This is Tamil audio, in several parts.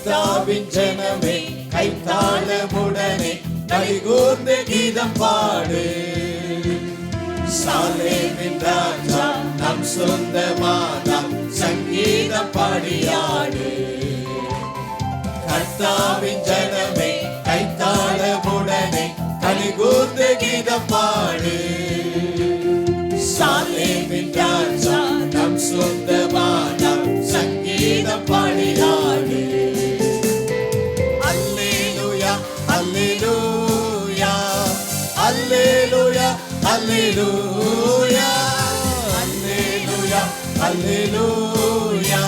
கர்த்தாவின் ஜனமே கைத்தாளமுடனே கைகூர்ந்து கீதம் பாடு. சாலேமின் ராஜா நம் சொந்தமானார் சங்கீதம் பாடியாடு. கர்த்தாவின் ஜனமே கைத்தாளமுடனே கைகூர்ந்து கீதம் பாடு. சாலேமின் ராஜா நம் சொந்தமானார் சங்கீதம் பாடியாடு. அல்லேலூயா அல்லேலூயா அல்லேலூயா அல்லேலூயா அல்லேலூயா அல்லேலூயா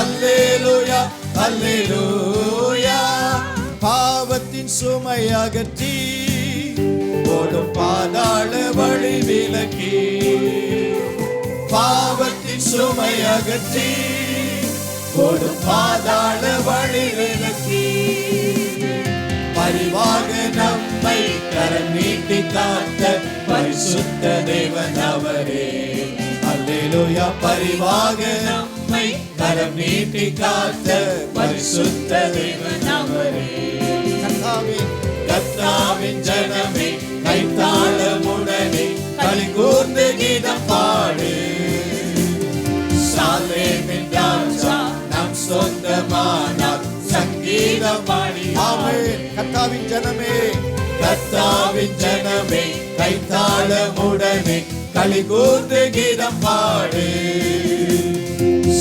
அல்லேலூயா அல்லேலூயா. பாவத்தின் சுமை அகற்றி ஓடும் பாதாள வழி விலக்கி. பாவத்தின் சுமை அகற்றி ஓடும் பாதாள வழி விலக்கி. பரிவாக நம்மை கரம் நீட்டி காத்த பரிசுத்த தேவன் அவரே. அல்லேலூயா. பரிவாக நம்மை கரம் நீட்டி காத்த பரிசுத்த தேவன் அவரே. கர்த்தாவின் ஜனமே கைத்தாளமுடனே களிகூர்ந்து கீதம் பாடு. சாலேமின் ராஜா நம் சொந்தமானார் சங்கீதம் பாடி. ஆமென். கர்த்தாவின் ஜனமே கர்த்தாவின் ஜனமே கைத்தாளமுடனே களிகூர்ந்து கீதம் பாடு.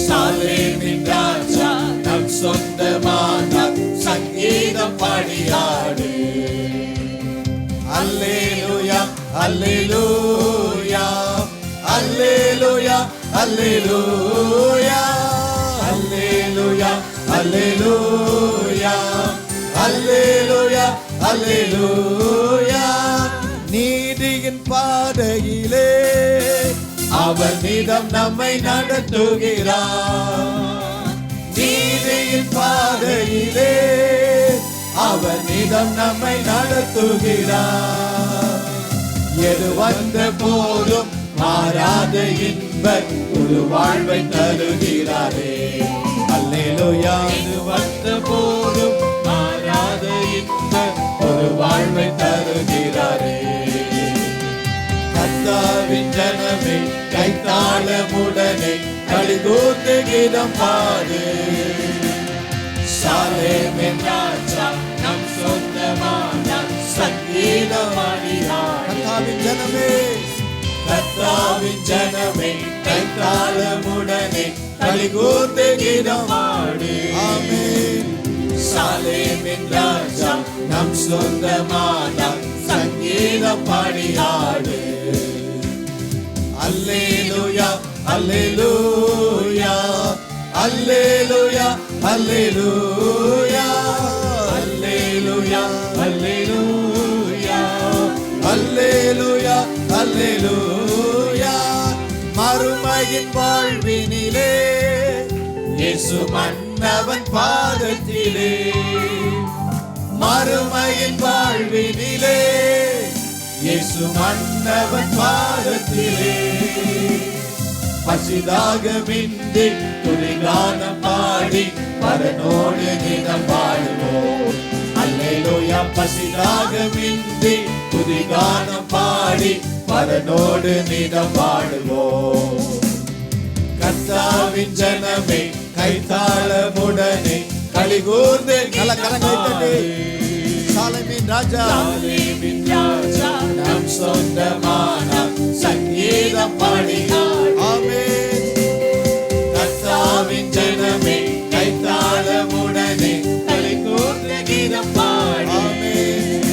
சாலேமின் ராஜா நம் சொந்தமானார் சங்கீதம் பாடியாடு. அல்லேலூயா அல்லேலூயா அல்லேலூயா அல்லேலூயா அல்லேலூயா அல்லேலூயா அல்லேலூயா அல்லேலூயா. நீதியின் பாதையிலே அவர் நிதம் நம்மை நடத்துகிறார். நீதியின் பாதையிலே அவர் நிதம் நம்மை நடத்துகிறார். எது வந்த போதும் மாறாத இன்ப ஒரு வாழ்வை தருகிறாரே. அல்லேலூயா. எது வந்த போதும் மாறாத இன்ப ஒரு வாழ்வை தருகிறாரே. கர்த்தாவின் ஜனமே கைத்தாளமுடனே களிகூர்ந்து கீதம் பாடு. சாலேமின் ராஜா நம் சொந்தமானார் சங்கீதம் பாடியாடு. கர்த்தாவின் ஜனமே கர்த்தாவின் ஜனமே கைத்தாளமுடனே களிகூர்ந்து கீதம் பாடு. ஆமென். சாலேமின் ராஜா நம் சொந்தமானார் சங்கீதம் பாடியாடு. அல்லேலூயா அல்லேலூயா அல்லேலூயா அல்லேலூயா அல்லேலூயா அல்லேலூயா அல்லேலூயா அல்லேலூயா. மறுமையின் வாழ்வினிலே இயேசு மன்னவன் பாதத்திலே. மறுமையின் வாழ்வினிலே இயேசு மன்னவன் பாதத்திலே. பசிதாகமின்றி துதிகானம் பாடி பரனோடு நிதம் பாடுவோம். அல்லேலூயா. பசிதாகமின்றி துதிகானம் பாடி பரனோடு நிதம் பாடுவோம். கர்த்தாவின் ஜனமே கைத்தாளமுடனே களிகூர்ந்து நல்ல கரங்களை தட்டி. சாலேமின் ராஜா சாலேமின் ராஜா நம் சொந்தமானார் சங்கீதம் பாடினார். ஆமென். கர்த்தாவின் ஜனமே கைத்தாளமுடனே களிகூர்ந்து கீதம் பாடி. ஆமென்.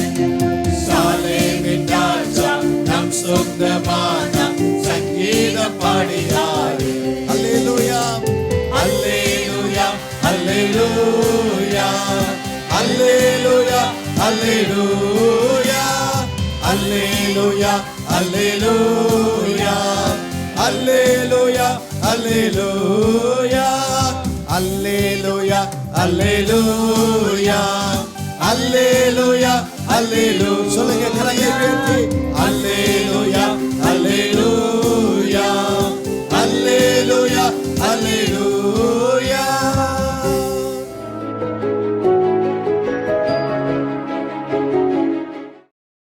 சாலேமின் ராஜா நம் சொந்தமானார் சங்கீதம் பாடினார். அல்லேலூயா அல்லேலூயா அல்லேலூயா அல்லேலூயா அல்லேலூயா அல்லேலூயா அல்லேலூயா அல்லேலூயா அல்லேலூயா அல்லேலூயா அல்லேலூயா அல்லேலூயா அல்லேலூயா. சொல்லுங்க.